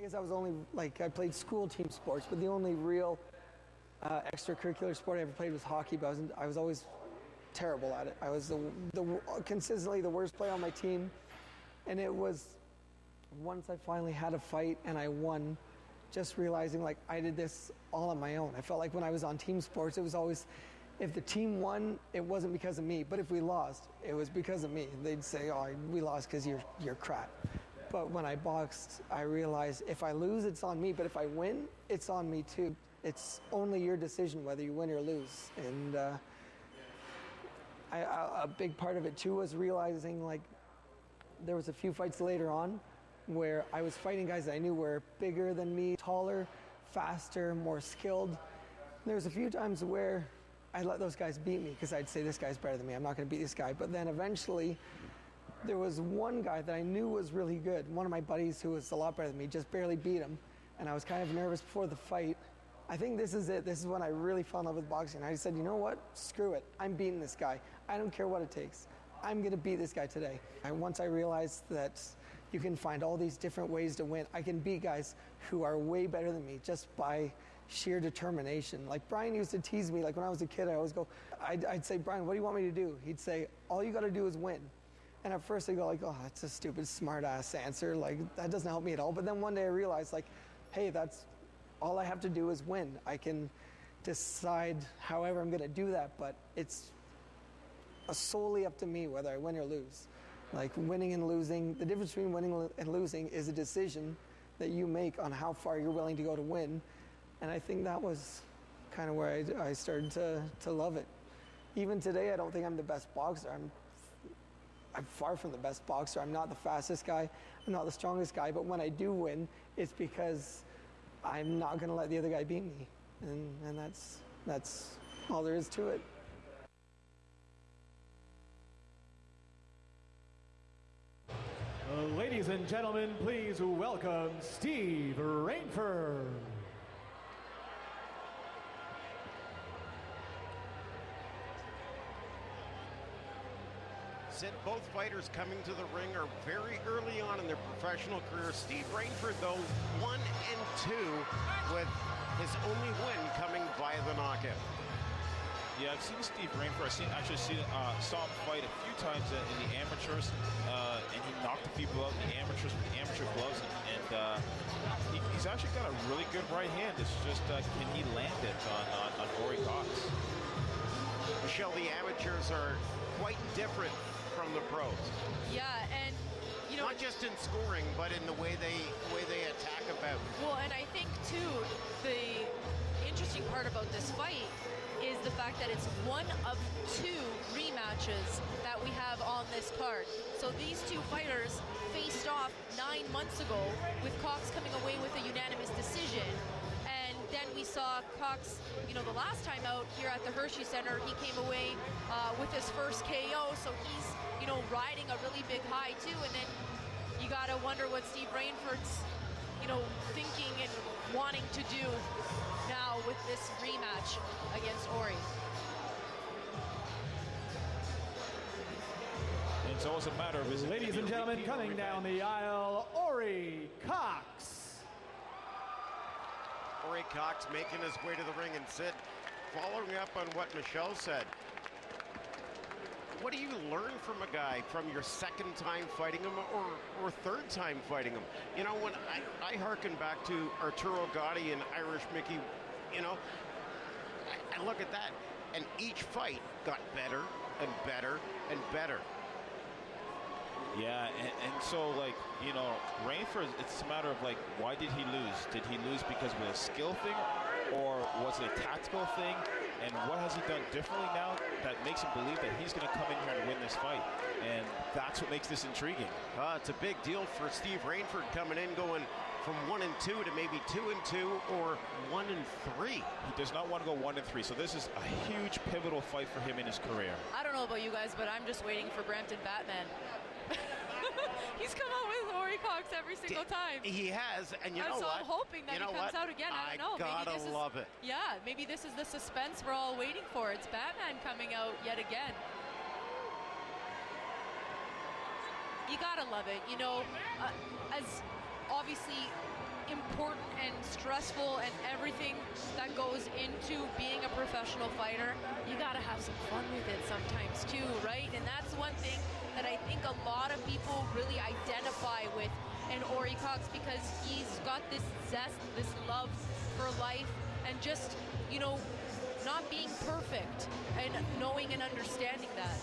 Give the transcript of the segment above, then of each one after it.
guess I was only, like, I played school team sports, but the only real extracurricular sport I ever played was hockey, but I was always terrible at it. I was consistently the worst player on my team, and it was once I finally had a fight and I won, just realizing like I did this all on my own. I felt like when I was on team sports, it was always, if the team won, it wasn't because of me, but if we lost, it was because of me. They'd say, oh, we lost because you're crap. But when I boxed, I realized if I lose, it's on me, but if I win, it's on me too. It's only your decision whether you win or lose. And a big part of it too was realizing, like, there was a few fights later on where I was fighting guys that I knew were bigger than me, taller, faster, more skilled. There was a few times where I let those guys beat me because I'd say, this guy's better than me, I'm not going to beat this guy. But then eventually there was one guy that I knew was really good. One of my buddies who was a lot better than me just barely beat him, and I was kind of nervous before the fight. I think this is it. This is when I really fell in love with boxing. I said, you know what? Screw it. I'm beating this guy. I don't care what it takes. I'm going to beat this guy today. And once I realized that you can find all these different ways to win, I can beat guys who are way better than me just by sheer determination. Like Brian used to tease me, like when I was a kid, I always go, I'd say, Brian, what do you want me to do? He'd say, all you got to do is win. And at first I'd go like, oh, that's a stupid, smart-ass answer. Like, that doesn't help me at all. But then one day I realized, like, hey, that's all I have to do is win. I can decide however I'm going to do that, but it's solely up to me whether I win or lose. Like, winning and losing, the difference between winning and losing is a decision that you make on how far you're willing to go to win. And I think that was kind of where I started to love it. Even today, I don't think I'm the best boxer. I'm far from the best boxer. I'm not the fastest guy. I'm not the strongest guy. But when I do win, it's because I'm not going to let the other guy beat me. And that's all there is to it. Ladies and gentlemen, please welcome Steve Rainford. Sid, both fighters coming to the ring are very early on in their professional career. Steve Rainford, though, 1-2 with his only win coming via the knockout. Yeah, I've seen Steve Rainford. Saw him fight a few times in the amateurs, and he knocked the people out in the amateurs with the amateur gloves, and he's actually got a really good right hand. It's just, can he land it on Aurey Cox? Michelle, the amateurs are quite different from the pros. Yeah, and you know, not just in scoring, but in the way they attack a bout. Well, and I think too, the interesting part about this fight is the fact that it's one of two rematches that we have on this card. So these two fighters faced off 9 months ago, with Cox coming away with a unanimous decision. And then we saw Cox, you know, the last time out here at the Hershey Center, he came away with his first KO. So he's, you know, riding a really big high too. And then you gotta wonder what Steve Rainford's, you know, thinking and wanting to do now with this rematch against Aurey. It's always a matter of, ladies and gentlemen, coming down the aisle, Aurey Cox. Aurey Cox making his way to the ring, and Sid, following up on what Michelle said, what do you learn from a guy from your second time fighting him or third time fighting him? You know, when I hearken back to Arturo Gotti and Irish Mickey, you know, I look at that, and each fight got better and better and better. Yeah, and so, like, you know, Rainford, it's a matter of, like, why did he lose? Did he lose because of a skill thing, or was it a tactical thing? And what has he done differently now that makes him believe that he's going to come in here and win this fight? And that's what makes this intriguing. It's a big deal for Steve Rainford coming in, going from 1-2 to maybe 2-2 or 1-3. He does not want to go 1-3, so this is a huge pivotal fight for him in his career. I don't know about you guys, but I'm just waiting for Brampton Batman. He's come out with Aurey Cox every single time. He has, and you know what? So I'm hoping that he comes out again. I don't know. I gotta love it. Yeah, maybe this is the suspense we're all waiting for. It's Batman coming out yet again. You gotta love it. You know, as obviously important and stressful and everything that goes into being a professional fighter, you gotta have some fun with it sometimes too, right? And that's one thing that I think a lot of people really identify with in Aurey Cox, because he's got this zest, this love for life, and just, you know, not being perfect and knowing and understanding that.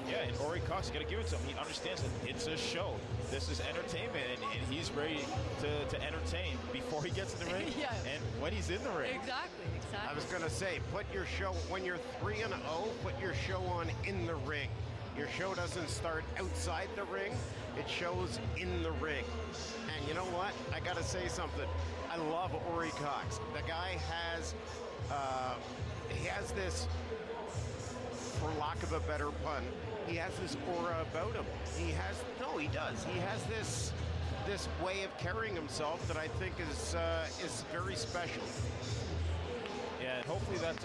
Yeah, and Aurey Cox, you got to give it to him. He understands that it's a show. This is entertainment, and he's ready to entertain before he gets in the ring Yeah. and when he's in the ring. Exactly. I was going to say, put your show, when you're 3-0, put your show on in the ring. Your show doesn't start outside the ring, it shows in the ring. And you know what? I got to say something. I love Aurey Cox. The guy has, he has this, for lack of a better pun, he has this aura about him. He does. He has this way of carrying himself that I think is very special. Yeah, and hopefully that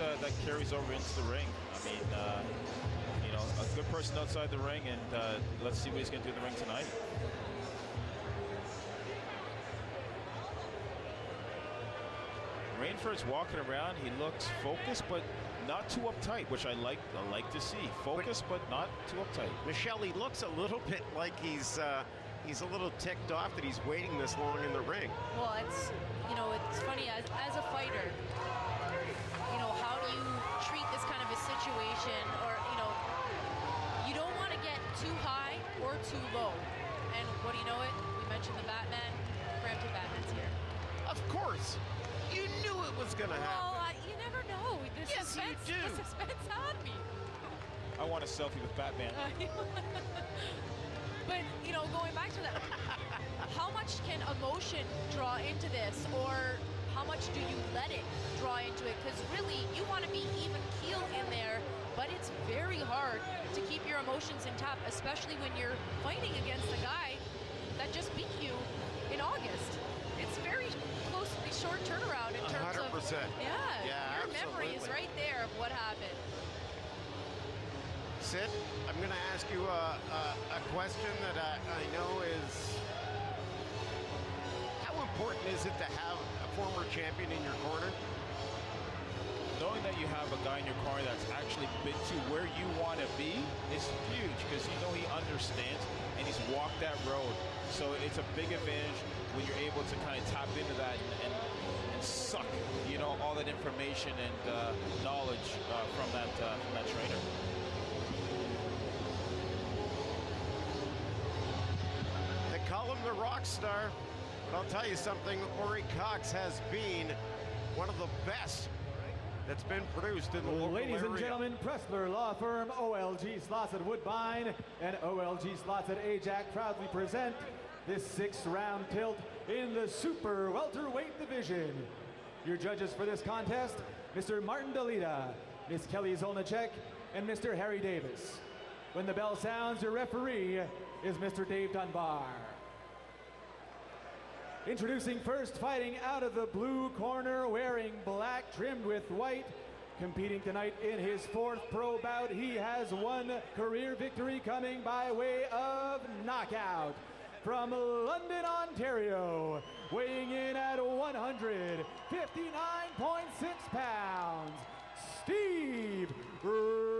carries over into the ring. I mean, you know, a good person outside the ring, and let's see what he's going to do in the ring tonight. Rainford's walking around. He looks focused, but not too uptight, which I like to see. Focused, but not too uptight. Michelle, he looks a little bit like he's a little ticked off that he's waiting this long in the ring. Well, it's, you know, it's funny, as a fighter, you know, how do you treat this kind of a situation? Or, you know, you don't want to get too high or too low. And what do you know it? We mentioned the Batman. Brampton Batman's here. Of course. You knew it was going to happen. Well, you never know. The Yes, you suspense, do. The suspense had me. I want a selfie with Batman. But, you know, going back to that, how much can emotion draw into this, or how much do you let it draw into it? Because really, you want to be even keel in there, but it's very hard to keep your emotions intact, especially when you're fighting against a guy that just beat you in August. It's very closely short turnaround in terms 100%. of... Yeah, your memory is absolutely. right there of what happened. Sid, I'm going to ask you a question that I know is, how important is it to have a former champion in your corner? Knowing that you have a guy in your corner that's actually been to where you want to be is huge, because you know he understands and he's walked that road. So it's a big advantage when you're able to kind of tap into that and suck, you know, all that information and knowledge from that trainer. They call him the rock star, but I'll tell you something, Aurey Cox has been one of the best that's been produced in the local Ladies area. and gentlemen, Pressler Law Firm, OLG Slots at Woodbine, and OLG Slots at Ajax proudly present this 6th round tilt in the super welterweight division. Your judges for this contest, Mr. Martin Delita, Ms. Kelly Zolnicek, and Mr. Harry Davis. When the bell sounds, your referee is Mr. Dave Dunbar. Introducing first, fighting out of the blue corner, wearing black trimmed with white. Competing tonight in his 4th pro bout, he has one career victory coming by way of knockout. From London, Ontario, weighing in at 159.6 pounds, Steve Rainford.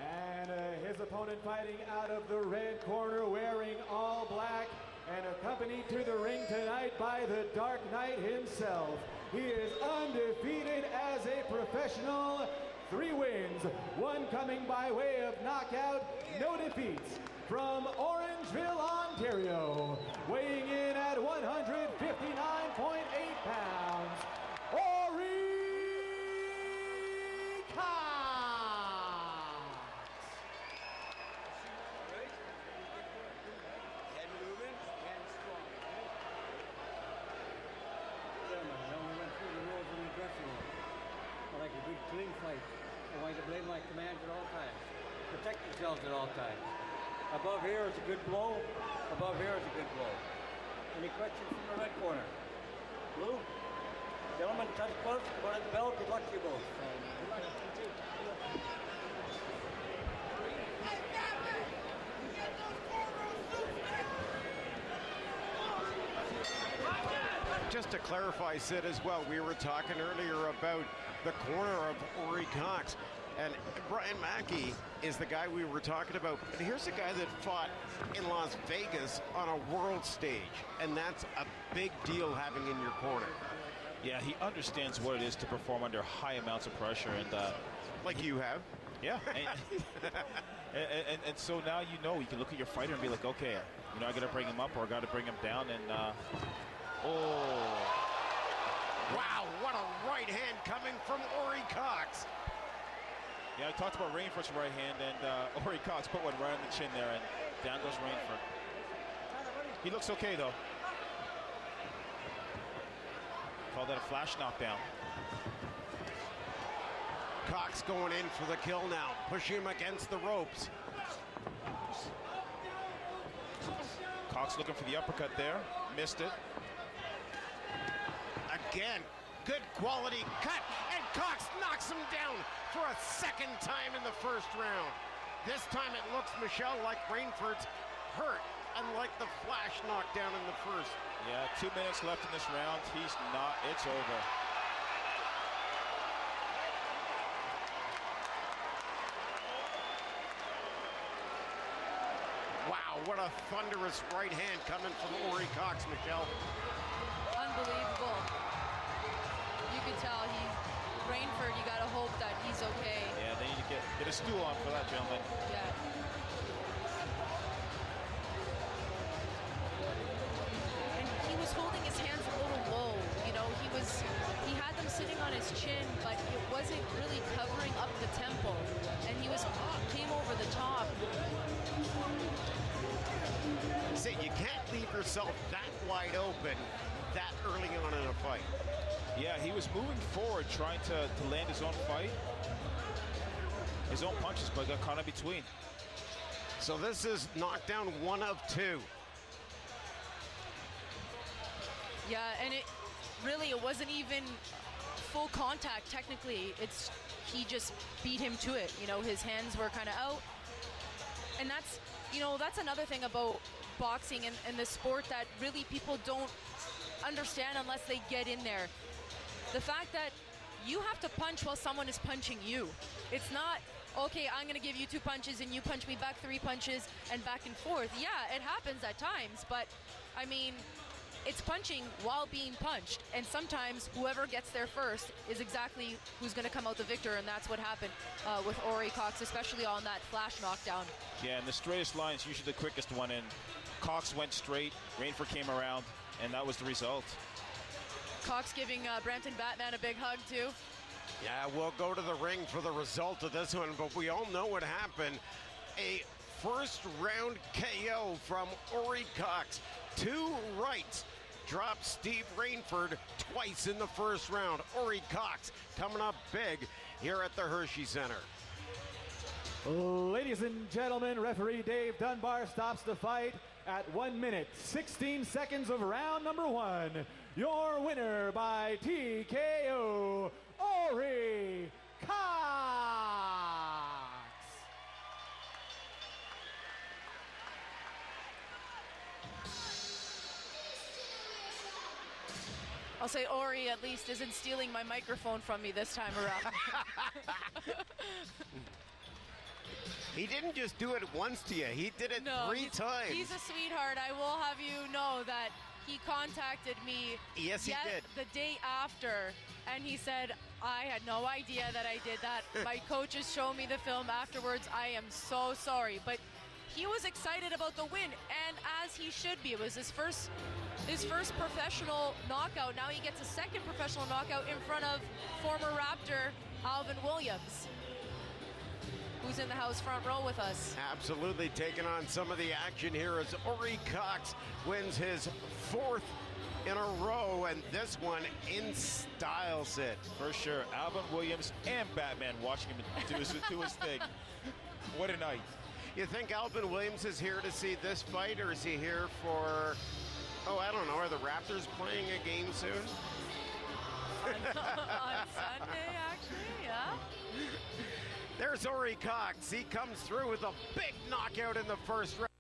And his opponent fighting out of the red corner, wearing all black and accompanied to the ring tonight by the Dark Knight himself. He is undefeated as a professional, 3 wins, 1 coming by way of knockout, no defeats. From Orangeville, Ontario, weighing in at 159.8 pounds, Aurey Cox. Head moving, hands strong. Gentlemen, I only went through the rules in the dressing room. I like a good clean fight. I want you to blame my commands at all times. Protect yourselves at all times. Above here is a good blow. Above here is a good blow. Any questions from the red corner? Blue? Gentlemen, touch gloves, go to the bell. Good luck to you both. Just to clarify, Sid, as well, we were talking earlier about the corner of Aurey Cox, and Brian Mackey is the guy we were talking about. But here's a guy that fought in Las Vegas on a world stage, and that's a big deal having in your corner. Yeah, he understands what it is to perform under high amounts of pressure, and like you have. Yeah, and so now you know you can look at your fighter and be like, okay, you know, I got to bring him up or I got to bring him down, and oh. Wow, what a right hand coming from Aurey Cox. Yeah, I talked about Rainford's right hand, and Aurey Cox put one right on the chin there, and down goes Rainford. He looks okay, though. Call that a flash knockdown. Cox going in for the kill now, pushing him against the ropes. Cox looking for the uppercut there, missed it. Again, good quality cut, and Cox knocks him down for a second time in the first round. This time it looks, Michelle, like Rainford's hurt, unlike the flash knockdown in the first. Yeah, 2 minutes left in this round. He's not, it's over. Wow, what a thunderous right hand coming from Aurey Cox, Michelle. Unbelievable. You could tell Rainford, you gotta hope that he's okay. Yeah, they need to get a stool on for that, gentlemen. Yeah. And he was holding his hands a little low, you know, he had them sitting on his chin, but it wasn't really covering up the temple. And he came over the top. See, you can't leave yourself that wide open that early on in a fight. Yeah, he was moving forward, trying to land his own fight, his own punches, but got caught in between. So this is knockdown 1 of 2. Yeah, and it wasn't even full contact technically. He just beat him to it. You know, his hands were kind of out. And that's another thing about boxing and the sport that really people don't understand unless they get in there. The fact that you have to punch while someone is punching you. It's not, okay, I'm going to give you 2 punches and you punch me back 3 punches and back and forth. Yeah, it happens at times, but I mean, it's punching while being punched. And sometimes whoever gets there first is exactly who's going to come out the victor, and that's what happened with Aurey Cox, especially on that flash knockdown. Yeah, and the straightest line is usually the quickest one, and Cox went straight, Rainford came around, and that was the result. Cox giving Brampton Batman a big hug, too. Yeah, we'll go to the ring for the result of this one, but we all know what happened. A first round KO from Aurey Cox. 2 rights dropped Steve Rainford twice in the first round. Aurey Cox coming up big here at the Hershey Center. Ladies and gentlemen, referee Dave Dunbar stops the fight at 1 minute, 16 seconds of round number 1. Your winner by TKO, Aurey Cox. I'll say Aurey at least isn't stealing my microphone from me this time around. He didn't just do it once to you. He did it 3 times. He's a sweetheart. I will have you know that he contacted me Yes, he did. the day after, and he said, I had no idea that I did that. My coaches showed me the film afterwards. I am so sorry. But he was excited about the win, and as he should be. It was his first professional knockout. Now he gets a second professional knockout in front of former Raptor Alvin Williams, who's in the house front row with us. Absolutely taking on some of the action here as Aurey Cox wins his 4th in a row, and this one in style, Sid. For sure. Alvin Williams and Batman watching him do his thing. What a night. You think Alvin Williams is here to see this fight, or is he here for, oh, I don't know, are the Raptors playing a game soon? There's Aurey Cox. He comes through with a big knockout in the first round.